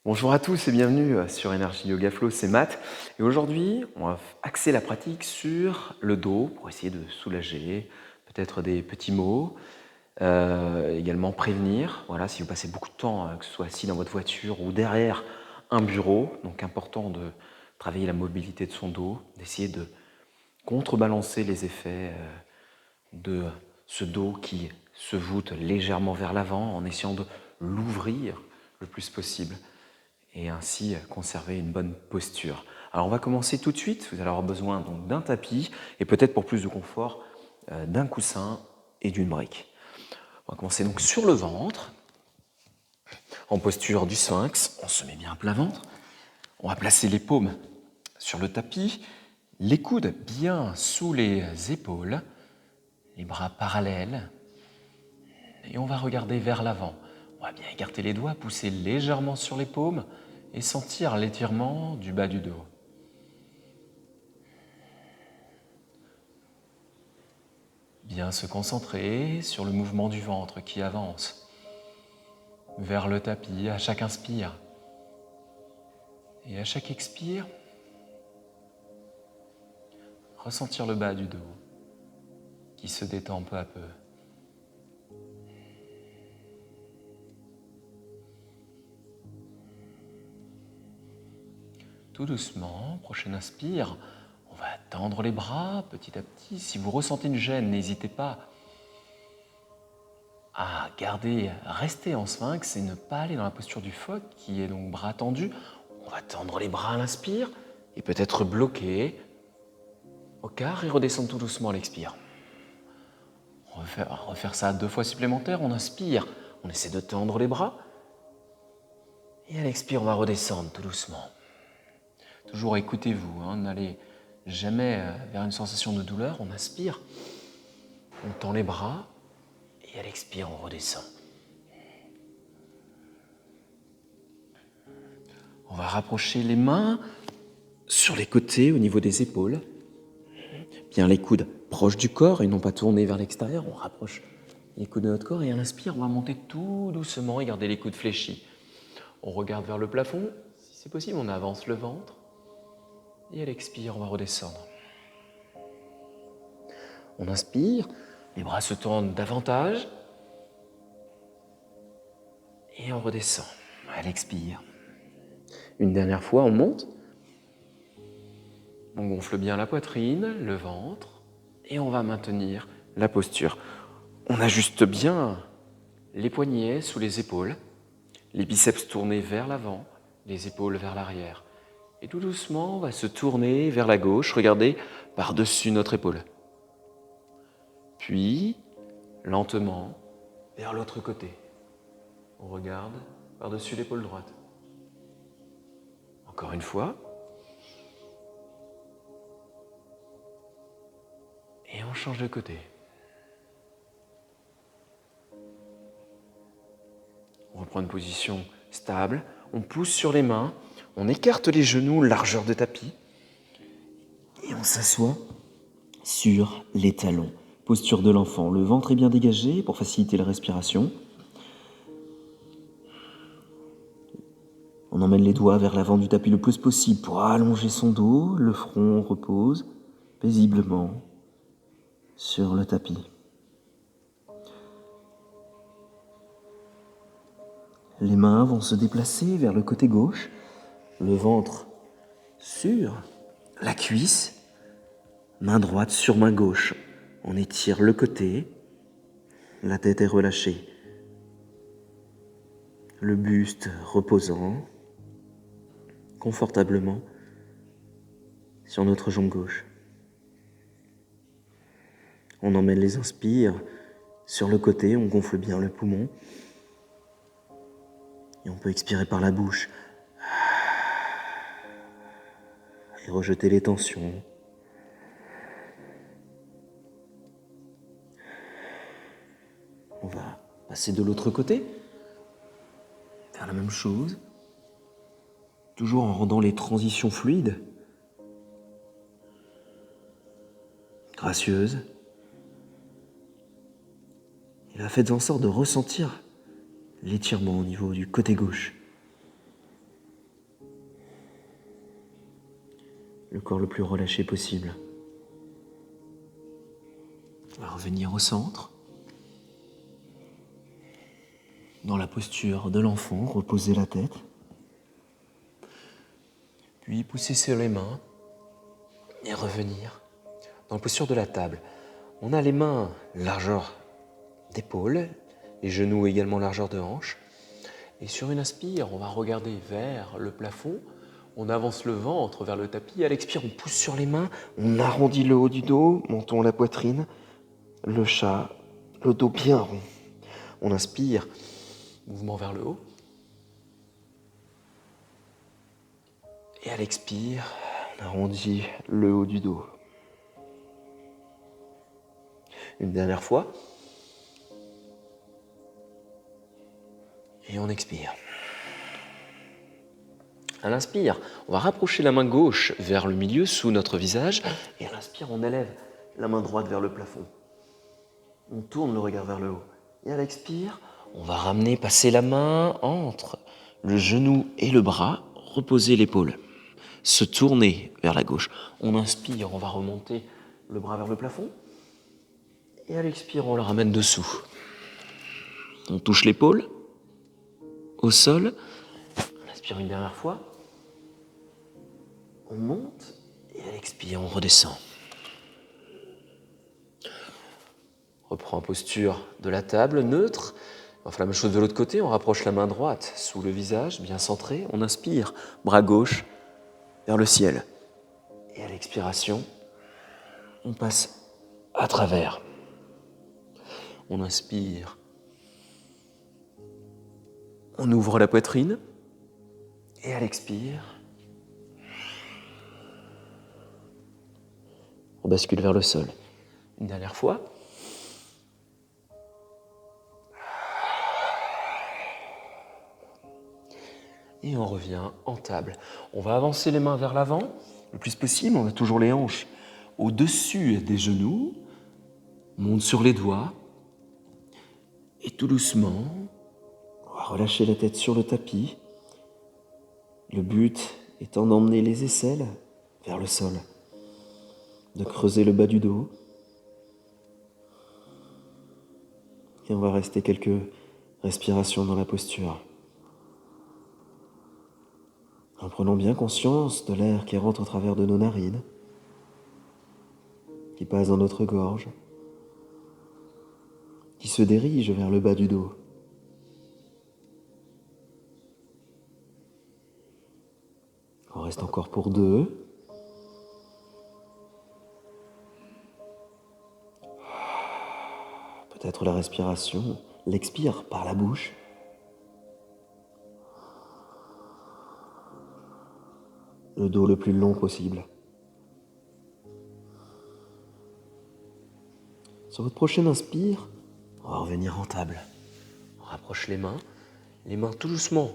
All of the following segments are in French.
Bonjour à tous et bienvenue sur Energy Yoga Flow, c'est Matt. Et aujourd'hui, on va axer la pratique sur le dos pour essayer de soulager, peut-être des petits maux, également prévenir. Voilà, si vous passez beaucoup de temps, que ce soit assis dans votre voiture ou derrière un bureau, donc important de travailler la mobilité de son dos, d'essayer de contrebalancer les effets de ce dos qui se voûte légèrement vers l'avant en essayant de l'ouvrir le plus possible et ainsi conserver une bonne posture. Alors on va commencer tout de suite, vous allez avoir besoin donc d'un tapis et peut-être pour plus de confort d'un coussin et d'une brique. On va commencer donc sur le ventre, en posture du sphinx, on se met bien à plat ventre, on va placer les paumes sur le tapis, les coudes bien sous les épaules, les bras parallèles et on va regarder vers l'avant. On va bien écarter les doigts, pousser légèrement sur les paumes et sentir l'étirement du bas du dos. Bien se concentrer sur le mouvement du ventre qui avance vers le tapis à chaque inspire. Et à chaque expire, ressentir le bas du dos qui se détend peu à peu. Tout doucement, prochaine inspire, on va tendre les bras petit à petit. Si vous ressentez une gêne, n'hésitez pas à rester en sphinx et ne pas aller dans la posture du phoque qui est donc bras tendus. On va tendre les bras à l'inspire et peut-être bloquer au quart et redescendre tout doucement à l'expire. On va refaire ça 2 fois supplémentaires. On inspire, on essaie de tendre les bras et à l'expire, on va redescendre tout doucement. Toujours écoutez-vous, n'allez jamais vers une sensation de douleur. On inspire, on tend les bras et à l'expire, on redescend. On va rapprocher les mains sur les côtés au niveau des épaules. Bien les coudes proches du corps et non pas tournés vers l'extérieur. On rapproche les coudes de notre corps et à l'inspire, on va monter tout doucement et garder les coudes fléchis. On regarde vers le plafond. Si c'est possible, on avance le ventre. Et à l'expire, on va redescendre. On inspire, les bras se tournent davantage. Et on redescend. À l'expire. Une dernière fois, on monte. On gonfle bien la poitrine, le ventre. Et on va maintenir la posture. On ajuste bien les poignets sous les épaules. Les biceps tournés vers l'avant, les épaules vers l'arrière. Et tout doucement, on va se tourner vers la gauche, regardez par-dessus notre épaule. Puis, lentement, vers l'autre côté. On regarde par-dessus l'épaule droite. Encore une fois. Et on change de côté. On reprend une position stable. On pousse sur les mains. On écarte les genoux, largeur de tapis. Et on s'assoit sur les talons. Posture de l'enfant. Le ventre est bien dégagé pour faciliter la respiration. On emmène les doigts vers l'avant du tapis le plus possible pour allonger son dos. Le front repose paisiblement sur le tapis. Les mains vont se déplacer vers le côté gauche. Le ventre sur la cuisse. Main droite sur main gauche. On étire le côté. La tête est relâchée. Le buste reposant confortablement sur notre jambe gauche. On emmène les inspires sur le côté, on gonfle bien le poumon. Et on peut expirer par la bouche. Et rejeter les tensions. On va passer de l'autre côté, faire la même chose. Toujours en rendant les transitions fluides, gracieuses. Et là, faites en sorte de ressentir l'étirement au niveau du côté gauche. le corps le plus relâché possible. On va revenir au centre. Dans la posture de l'enfant, reposer la tête. Puis pousser sur les mains et revenir dans la posture de la table. On a les mains largeur d'épaule, les genoux également largeur de hanche. Et sur une inspire, on va regarder vers le plafond. On avance le ventre vers le tapis. À l'expire, on pousse sur les mains. On arrondit le haut du dos, menton à la poitrine, le chat, le dos bien rond. On inspire, mouvement vers le haut. Et à l'expire, on arrondit le haut du dos. Une dernière fois. Et on expire. À l'inspire, on va rapprocher la main gauche vers le milieu sous notre visage. Et à l'inspire, on élève la main droite vers le plafond. On tourne le regard vers le haut. Et à l'expire, on va ramener, passer la main entre le genou et le bras, reposer l'épaule. Se tourner vers la gauche. On inspire, on va remonter le bras vers le plafond. Et à l'expire, on le ramène dessous. On touche l'épaule au sol. On inspire une dernière fois. On monte et à l'expire, on redescend. Reprend posture de la table, neutre. On fait la même chose de l'autre côté. On rapproche la main droite sous le visage, bien centré. On inspire, bras gauche vers le ciel. Et à l'expiration, on passe à travers. On inspire. On ouvre la poitrine. Et à l'expire, on bascule vers le sol. Une dernière fois. Et on revient en table. On va avancer les mains vers l'avant, le plus possible. On a toujours les hanches au-dessus des genoux. On monte sur les doigts. Et tout doucement, on va relâcher la tête sur le tapis. Le but étant d'emmener les aisselles vers le sol, de creuser le bas du dos. Et on va rester quelques respirations dans la posture. En prenant bien conscience de l'air qui rentre au travers de nos narines, qui passe dans notre gorge, qui se dirige vers le bas du dos. On reste encore pour 2. Peut-être la respiration, l'expire par la bouche. Le dos le plus long possible. Sur votre prochaine inspire, on va revenir en table. On rapproche les mains tout doucement.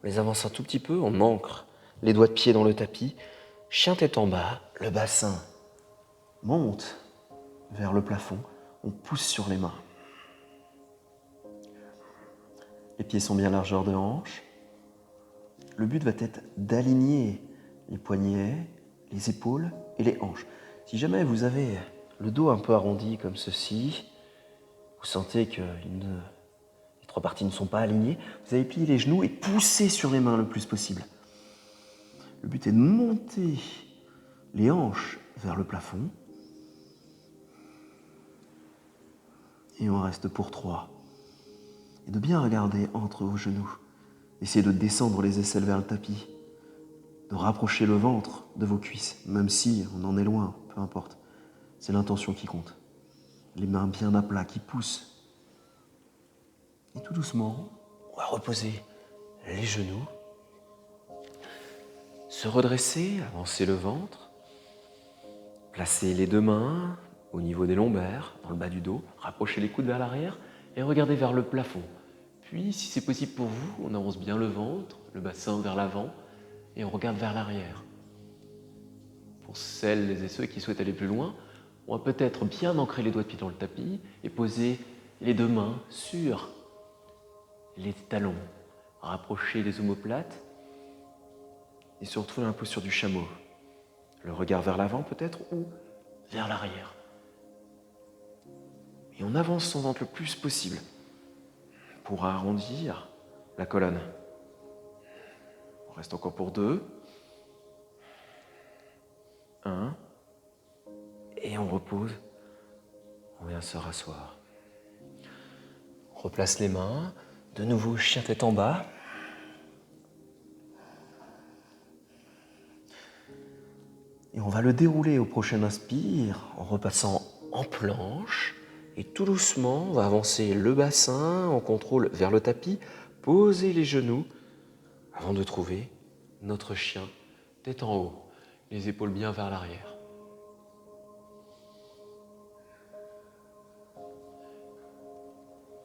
On les avance un tout petit peu, on ancre les doigts de pied dans le tapis. Chien tête en bas, le bassin monte vers le plafond. On pousse sur les mains. Les pieds sont bien largeur de hanche. Le but va être d'aligner les poignets, les épaules et les hanches. Si jamais vous avez le dos un peu arrondi comme ceci, vous sentez que les 3 parties ne sont pas alignées, vous allez plier les genoux et pousser sur les mains le plus possible. Le but est de monter les hanches vers le plafond. Et on reste pour 3. Et de bien regarder entre vos genoux. Essayez de descendre les aisselles vers le tapis. De rapprocher le ventre de vos cuisses, même si on en est loin, peu importe. C'est l'intention qui compte. Les mains bien à plat qui poussent. Et tout doucement, on va reposer les genoux. Se redresser, avancer le ventre. Placer les 2 mains au niveau des lombaires, dans le bas du dos. Rapprocher les coudes vers l'arrière et regarder vers le plafond. Puis, si c'est possible pour vous, on avance bien le ventre, le bassin vers l'avant et on regarde vers l'arrière. Pour celles et ceux qui souhaitent aller plus loin, on va peut-être bien ancrer les doigts de pied dans le tapis et poser les 2 mains sur les talons. Rapprocher les omoplates et se retrouver dans la posture du chameau. le regard vers l'avant peut-être ou vers l'arrière. Et on avance son ventre le plus possible pour arrondir la colonne. On reste encore pour 2. 1. Et on repose. On vient se rasseoir. On replace les mains. De nouveau, chien tête en bas. Et on va le dérouler au prochain inspire en repassant en planche. Et tout doucement, on va avancer le bassin en contrôle vers le tapis, poser les genoux avant de trouver notre chien tête en haut, les épaules bien vers l'arrière.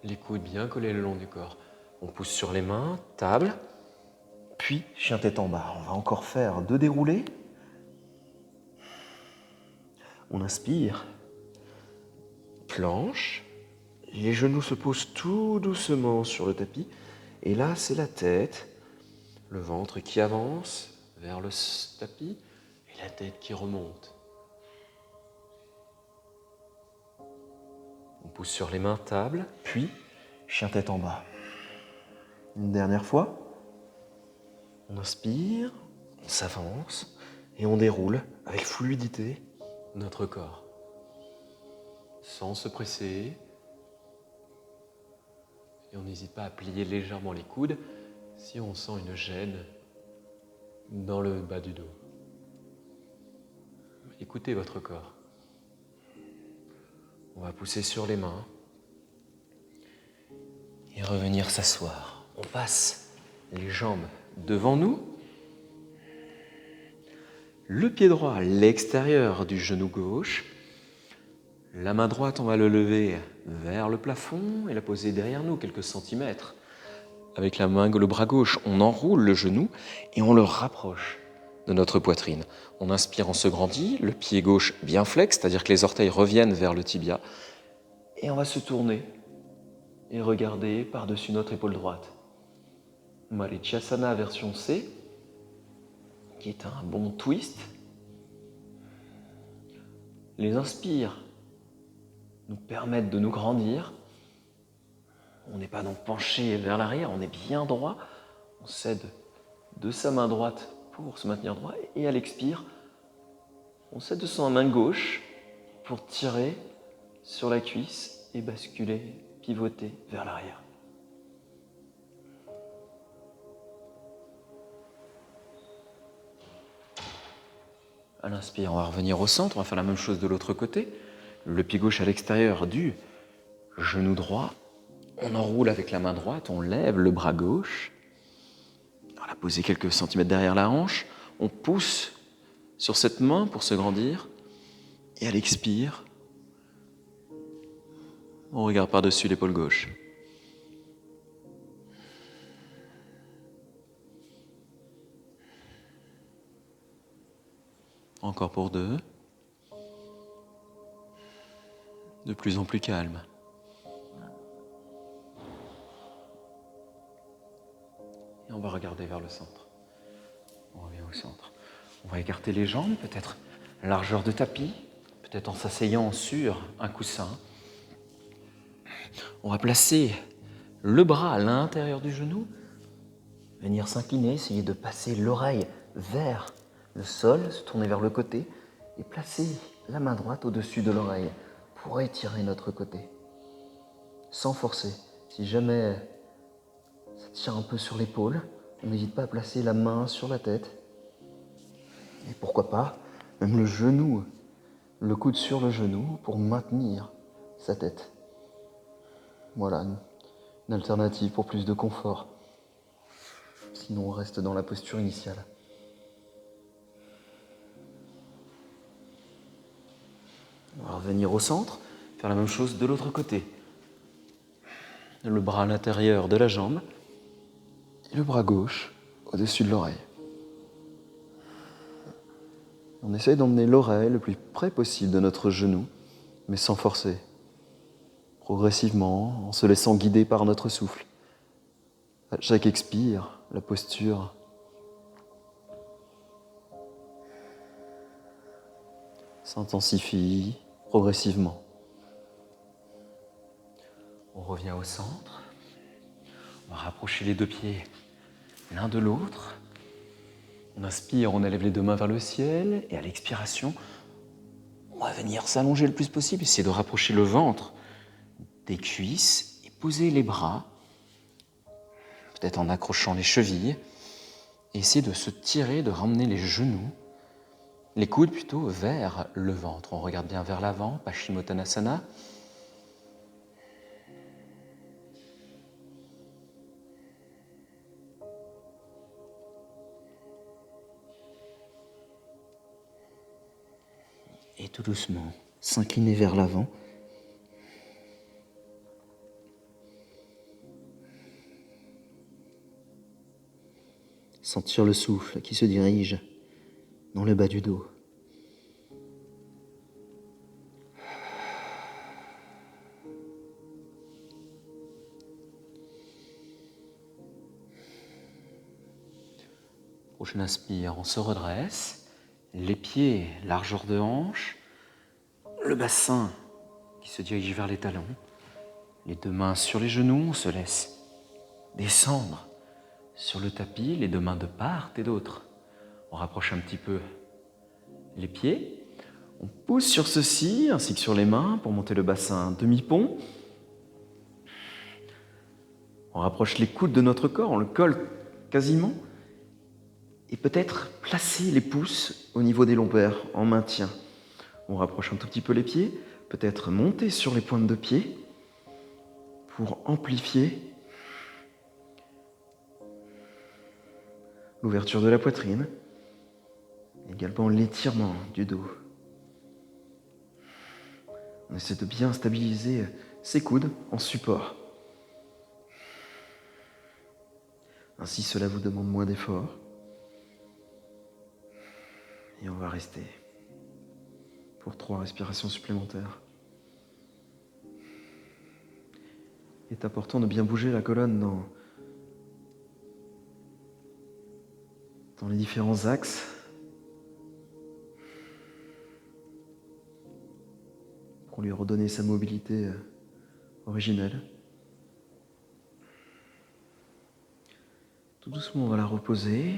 Les coudes bien collés le long du corps. On pousse sur les mains, table, puis chien tête en bas. On va encore faire 2 déroulés. On inspire, planche, les genoux se posent tout doucement sur le tapis. Et là, c'est la tête, le ventre qui avance vers le tapis et la tête qui remonte. On pousse sur les mains, table, puis chien tête en bas. Une dernière fois. On inspire, on s'avance et on déroule avec fluidité notre corps. Sans se presser. Et on n'hésite pas à plier légèrement les coudes si on sent une gêne dans le bas du dos. Écoutez votre corps. On va pousser sur les mains et revenir s'asseoir. On passe les jambes devant nous. Le pied droit à l'extérieur du genou gauche. La main droite, on va le lever vers le plafond et la poser derrière nous quelques centimètres. Avec le bras gauche, on enroule le genou et on le rapproche de notre poitrine. On inspire, on se grandit, le pied gauche bien flex, c'est-à-dire que les orteils reviennent vers le tibia. Et on va se tourner et regarder par-dessus notre épaule droite. Marichyasana version C, qui est un bon twist. Les inspires nous permettent de nous grandir. On n'est pas donc penché vers l'arrière, on est bien droit. On cède de sa main droite pour se maintenir droit. Et à l'expire, on cède de sa main gauche pour tirer sur la cuisse et basculer, pivoter vers l'arrière. À l'inspire, on va revenir au centre, on va faire la même chose de l'autre côté. Le pied gauche à l'extérieur du genou droit. On enroule avec la main droite, on lève le bras gauche. On va poser quelques centimètres derrière la hanche. On pousse sur cette main pour se grandir. Et à l'expire, on regarde par-dessus l'épaule gauche. Encore pour 2. De plus en plus calme. Et on va regarder vers le centre. On revient au centre. On va écarter les jambes, peut-être largeur de tapis, peut-être en s'asseyant sur un coussin. On va placer le bras à l'intérieur du genou, venir s'incliner, essayer de passer l'oreille vers le sol, se tourner vers le côté et placer la main droite au-dessus de l'oreille pour étirer notre côté, sans forcer. Si jamais ça tire un peu sur l'épaule, on n'hésite pas à placer la main sur la tête et pourquoi pas même le genou, le coude sur le genou pour maintenir sa tête. Voilà, une alternative pour plus de confort. Sinon, on reste dans la posture initiale. On va revenir au centre, faire la même chose de l'autre côté. Le bras à l'intérieur de la jambe et le bras gauche au-dessus de l'oreille. On essaye d'emmener l'oreille le plus près possible de notre genou, mais sans forcer. Progressivement, en se laissant guider par notre souffle. À chaque expire, la posture s'intensifie progressivement. On revient au centre. On va rapprocher les deux pieds l'un de l'autre. On inspire, on élève les deux mains vers le ciel. Et à l'expiration, on va venir s'allonger le plus possible. Essayer de rapprocher le ventre des cuisses et poser les bras, peut-être en accrochant les chevilles. Et essayer de se tirer, de ramener les genoux, les coudes plutôt vers le ventre. On regarde bien vers l'avant, Paschimottanasana. Et tout doucement, s'incliner vers l'avant. Sentir le souffle qui se dirige dans le bas du dos. Prochaine inspire, on se redresse. Les pieds, largeur de hanche. Le bassin qui se dirige vers les talons. Les deux mains sur les genoux, on se laisse descendre sur le tapis, les deux mains de part et d'autre. On rapproche un petit peu les pieds. On pousse sur ceux-ci ainsi que sur les mains pour monter le bassin demi-pont. On rapproche les coudes de notre corps, on le colle quasiment. Et peut-être placer les pouces au niveau des lombaires en maintien. On rapproche un tout petit peu les pieds, peut-être monter sur les pointes de pied pour amplifier l'ouverture de la poitrine, également l'étirement du dos. On essaie de bien stabiliser ses coudes en support. Ainsi, cela vous demande moins d'effort. Et on va rester pour 3 respirations supplémentaires. Il est important de bien bouger la colonne dans les différents axes. Pour lui redonner sa mobilité originelle. Tout doucement, on va la reposer,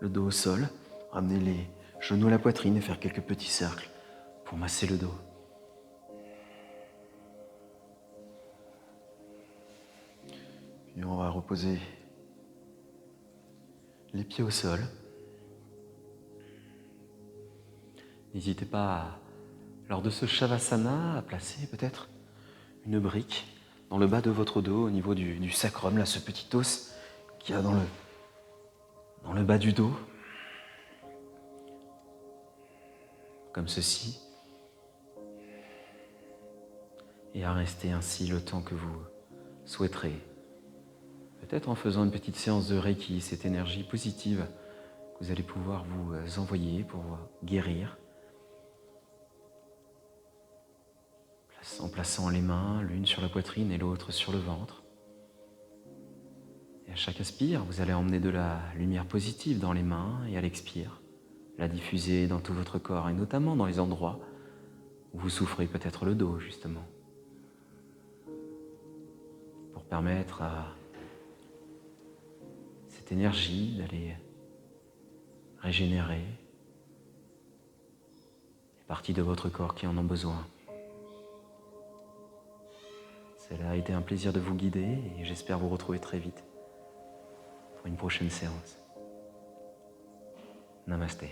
le dos au sol, ramener les genoux à la poitrine et faire quelques petits cercles pour masser le dos. Puis on va reposer les pieds au sol. N'hésitez pas, lors de ce Shavasana, à placer peut-être une brique dans le bas de votre dos, au niveau du sacrum, là, ce petit os qu'il y a dans le bas du dos. Comme ceci. Et à rester ainsi le temps que vous souhaiterez. Peut-être en faisant une petite séance de Reiki, cette énergie positive que vous allez pouvoir vous envoyer pour guérir. En plaçant les mains, l'une sur la poitrine et l'autre sur le ventre. Et à chaque inspire, vous allez emmener de la lumière positive dans les mains et à l'expire, la diffuser dans tout votre corps et notamment dans les endroits où vous souffrez, peut-être le dos justement, pour permettre à cette énergie d'aller régénérer les parties de votre corps qui en ont besoin. Cela a été un plaisir de vous guider et j'espère vous retrouver très vite pour une prochaine séance. Namasté.